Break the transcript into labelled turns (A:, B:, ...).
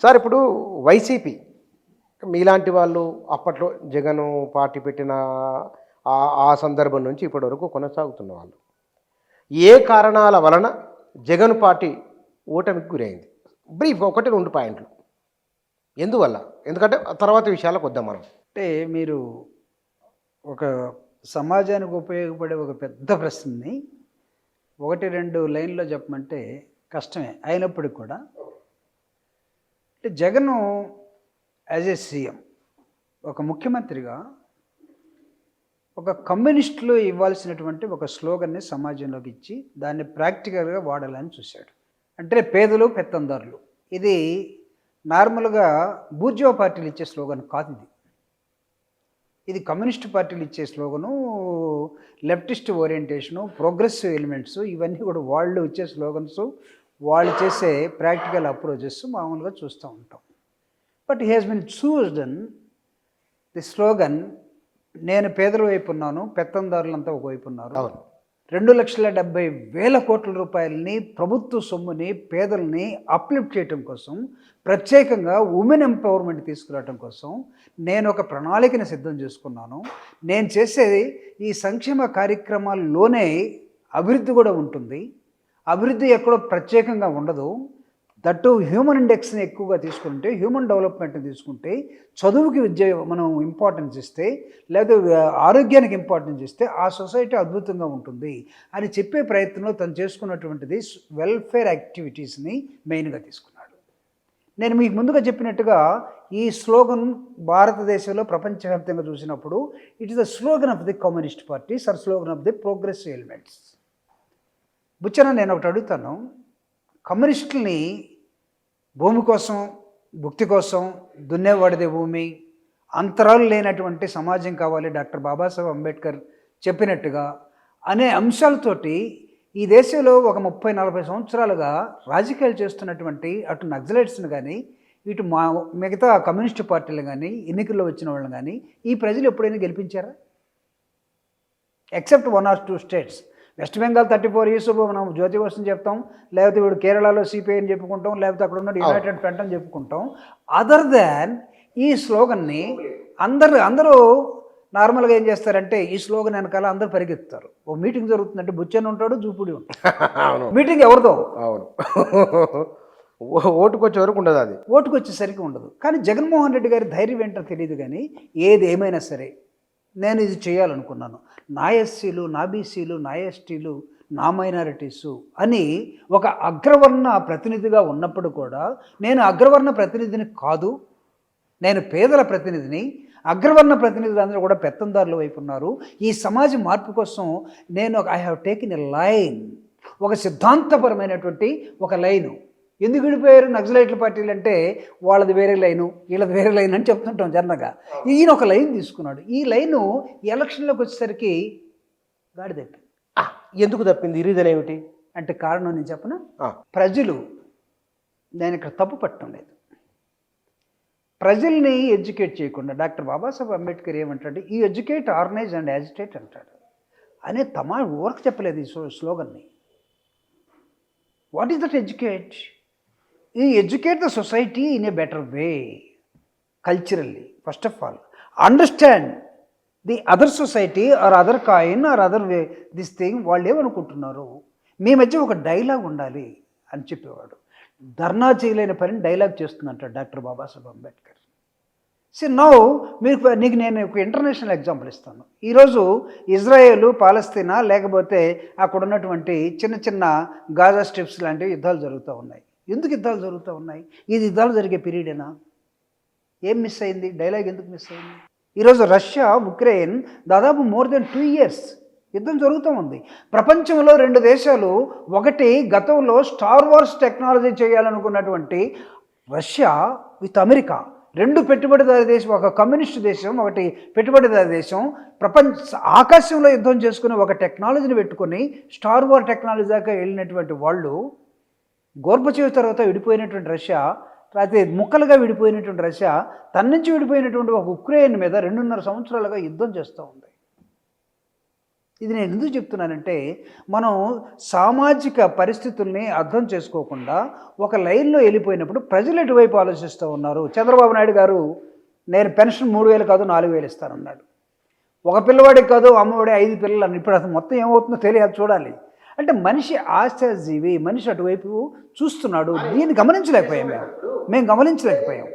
A: Sir ఇప్పుడు YCP మీలాంటి వాళ్ళు అప్పట్లో జగను పార్టీ పెట్టిన ఆ ఆ సందర్భం నుంచి ఇప్పటి వరకు కొనసాగుతున్న వాళ్ళు. ఏ కారణాల వలన జగన్ పార్టీ ఓటమికి గురైంది? బ్రీఫ్ 1, 2 పాయింట్లు. ఎందువల్ల? ఎందుకంటే తర్వాత విషయాలకు వద్దాం మనం.
B: అంటే మీరు ఒక సమాజానికి ఉపయోగపడే ఒక పెద్ద ప్రశ్నని 1, 2 లైన్‌లో చెప్పమంటే కష్టమే. అయినప్పటికి కూడా అంటే జగను యాజ్ ఏ సీఎం ఒక ముఖ్యమంత్రిగా ఒక కమ్యూనిస్టులు ఇవ్వాల్సినటువంటి ఒక స్లోగన్ని సమాజంలోకి ఇచ్చి దాన్ని ప్రాక్టికల్గా వాడాలని చూశాడు. అంటే పేదలు పెత్తందారులు, ఇది నార్మల్గా బూర్జువా పార్టీలు ఇచ్చే స్లోగన్ కాదు. ఇది కమ్యూనిస్ట్ పార్టీలు ఇచ్చే slogan, leftist orientation, progressive elements, ఇవన్నీ కూడా వాళ్ళు ఇచ్చే స్లోగన్స్, వాళ్ళు చేసే ప్రాక్టికల్ అప్రోచెస్ మామూలుగా చూస్తూ ఉంటాం. But he has been chosen the slogan, నేను పేదల వైపు ఉన్నాను, పెత్తందారులంతా ఒకవైపు ఉన్నారు. 2,70,000 కోట్ల రూపాయలని ప్రభుత్వ సొమ్ముని పేదల్ని అప్లిఫ్ట్ చేయటం కోసం, ప్రత్యేకంగా ఉమెన్ ఎంపవర్మెంట్ తీసుకురావడం కోసం నేను ఒక ప్రణాళికను సిద్ధం చేసుకున్నాను. నేను చేసేది ఈ సంక్షేమ కార్యక్రమాల్లోనే అభివృద్ధి కూడా ఉంటుంది. అభివృద్ధి ఎక్కడో ప్రత్యేకంగా ఉండదు. దట్టు హ్యూమన్ ఇండెక్స్ని ఎక్కువగా తీసుకుంటే, హ్యూమన్ డెవలప్మెంట్ని తీసుకుంటే, చదువుకి విద్య మనం ఇంపార్టెన్స్ ఇస్తే, లేదా ఆరోగ్యానికి ఇంపార్టెన్స్ ఇస్తే ఆ సొసైటీ అద్భుతంగా ఉంటుంది అని చెప్పే ప్రయత్నంలో తను చేసుకున్నటువంటిది వెల్ఫేర్ యాక్టివిటీస్ని మెయిన్గా తీసుకున్నాడు. నేను మీకు ముందుగా చెప్పినట్టుగా ఈ స్లోగన్ భారతదేశంలో ప్రపంచవ్యాప్తంగా చూసినప్పుడు it is the slogan of the communist parties or slogan of the progressive elements. Buchanna, నేను ఒకటి అడుగుతాను, కమ్యూనిస్టుల్ని భూమి కోసం, భుక్తి కోసం, దున్నేవాడిదే భూమి, అంతరాలు లేనటువంటి సమాజం కావాలి డాక్టర్ బాబాసాహెబ్ అంబేద్కర్ చెప్పినట్టుగా అనే అంశాలతోటి ఈ దేశంలో ఒక 30-40 సంవత్సరాలుగా రాజకీయాలు చేస్తున్నటువంటి అటు నక్సలైట్స్ని కానీ, ఇటు మిగతా కమ్యూనిస్టు పార్టీలు కానీ, ఎన్నికల్లో వచ్చిన వాళ్ళని కానీ ఈ ప్రజలు ఎప్పుడైనా గెలిపించారా? Except 1 or 2 states. West Bengal 34 years మనం జ్యోతి బసుని చెప్తాం, లేకపోతే ఇప్పుడు కేరళలో సిపిఐ అని చెప్పుకుంటాం, లేకపోతే అక్కడ ఉన్న యునైటెడ్ ఫ్రంట్ అని చెప్పుకుంటాం. అదర్ దాన్ ఈ స్లోగన్ని అందరూ నార్మల్గా ఏం చేస్తారంటే ఈ స్లోగన్ వెనకాల అందరూ పరిగెత్తుతారు. ఓ మీటింగ్ జరుగుతుందంటే బుచ్చన్ ఉంటాడు, జూపుడి ఉంటాడు. మీటింగ్ ఎవరిదో? అవును,
A: ఓటుకు వచ్చే వరకు ఉండదు, అది
B: ఓటుకు వచ్చేసరికి ఉండదు. కానీ జగన్మోహన్ రెడ్డి గారి ధైర్యం ఏంటో తెలియదు. కానీ ఏది ఏమైనా సరే నేను ఇది చేయాలనుకున్నాను, నా ఎస్సీలు, నా బీసీలు, నా ఎస్టీలు, నా మైనారిటీసు అని ఒక అగ్రవర్ణ ప్రతినిధిగా ఉన్నప్పుడు కూడా నేను అగ్రవర్ణ ప్రతినిధిని కాదు, నేను పేదల ప్రతినిధిని. అగ్రవర్ణ ప్రతినిధులందరూ కూడా పెత్తందారుల వైపు ఉన్నారు. ఈ సమాజ మార్పు కోసం నేను I have taken a line, ఒక సిద్ధాంతపరమైనటువంటి ఒక లైను. ఎందుకు విడిపోయారు నక్సలైట్ల పార్టీలు అంటే వాళ్ళది వేరే లైను, వీళ్ళది వేరే లైన్ అని చెప్తుంటాం జనరల్గా. ఈయన ఒక లైన్ తీసుకున్నాడు. ఈ లైను ఎలక్షన్లోకి వచ్చేసరికి గాడి తప్పింది.
A: ఎందుకు తప్పింది? రీజన్ ఏమిటి
B: అంటే కారణం నేను చెప్పనా? ప్రజలు, నేను ఇక్కడ తప్పు పట్టడం లేదు, ప్రజల్ని ఎడ్యుకేట్ చేయకుండా డాక్టర్ బాబాసాహెబ్ అంబేద్కర్ ఏమంటాడు, ఈ ఎడ్యుకేట్, ఆర్గనైజ్ అండ్ యాజిటేట్ అంటాడు. అనే ఊరకు చెప్పలేదు ఈ స్లోగన్ని. What is that educate? ఈ educate the society in a better way culturally. First of all understand the other society or other coin or other way this thing. వాళ్ళు ఏమనుకుంటున్నారు, మీ మధ్య ఒక డైలాగ్ ఉండాలి అని చెప్పేవాడు. ధర్నా చేయలేని పనిని డైలాగ్ చేస్తుందంటాడు డాక్టర్ బాబాసాహెబ్ అంబేద్కర్. నౌ నీకు నేను ఒక ఇంటర్నేషనల్ ఎగ్జాంపుల్ ఇస్తాను. ఈరోజు ఇజ్రాయేలు, పాలస్తీనా, లేకపోతే అక్కడ ఉన్నటువంటి చిన్న చిన్న గాజా స్ట్రిప్స్ లాంటివి యుద్ధాలు జరుగుతూ ఉన్నాయి. ఎందుకు యుద్ధాలు జరుగుతూ ఉన్నాయి? ఇది యుద్ధాలు జరిగే పీరియడేనా? ఏం మిస్ అయింది? డైలాగ్ ఎందుకు మిస్ అయింది? ఈరోజు రష్యా, ఉక్రెయిన్ దాదాపు మోర్ దెన్ 2 years యుద్ధం జరుగుతూ ఉంది. ప్రపంచంలో 2 దేశాలు, ఒకటి గతంలో స్టార్ వార్స్ టెక్నాలజీ చేయాలనుకున్నటువంటి రష్యా విత్ అమెరికా, 2 పెట్టుబడిదారు దేశం, ఒక కమ్యూనిస్ట్ దేశం, ఒకటి పెట్టుబడిదారు దేశం, ఆకాశంలో యుద్ధం చేసుకుని ఒక టెక్నాలజీని పెట్టుకొని స్టార్ వార్ టెక్నాలజీ దాకా వెళ్ళినటువంటి వాళ్ళు, గోర్బచేవ్ తర్వాత విడిపోయినటువంటి రష్యా, అయితే ముక్కలుగా విడిపోయినటువంటి రష్యా తన నుంచి విడిపోయినటువంటి ఒక ఉక్రెయిన్ మీద 2.5 సంవత్సరాలుగా యుద్ధం చేస్తూ ఉంది. ఇది నేను ఎందుకు చెప్తున్నానంటే మనం సామాజిక పరిస్థితుల్ని అర్థం చేసుకోకుండా ఒక లైన్లో వెళ్ళిపోయినప్పుడు ప్రజలు ఎటువైపు ఆలోచిస్తూ ఉన్నారు. చంద్రబాబు నాయుడు గారు నేను పెన్షన్ 3,000 కాదు 4,000 ఇస్తానన్నాడు. ఒక పిల్లవాడికి కాదు అమ్మఒడి 5 పిల్లలు అని. ఇప్పుడు అసలు మొత్తం ఏమవుతుందో తెలియదు, చూడాలి. అంటే మనిషి ఆశాజీవి, మనిషి అటువైపు చూస్తున్నాడు. దీన్ని గమనించలేకపోయాం, మేము గమనించలేకపోయాం.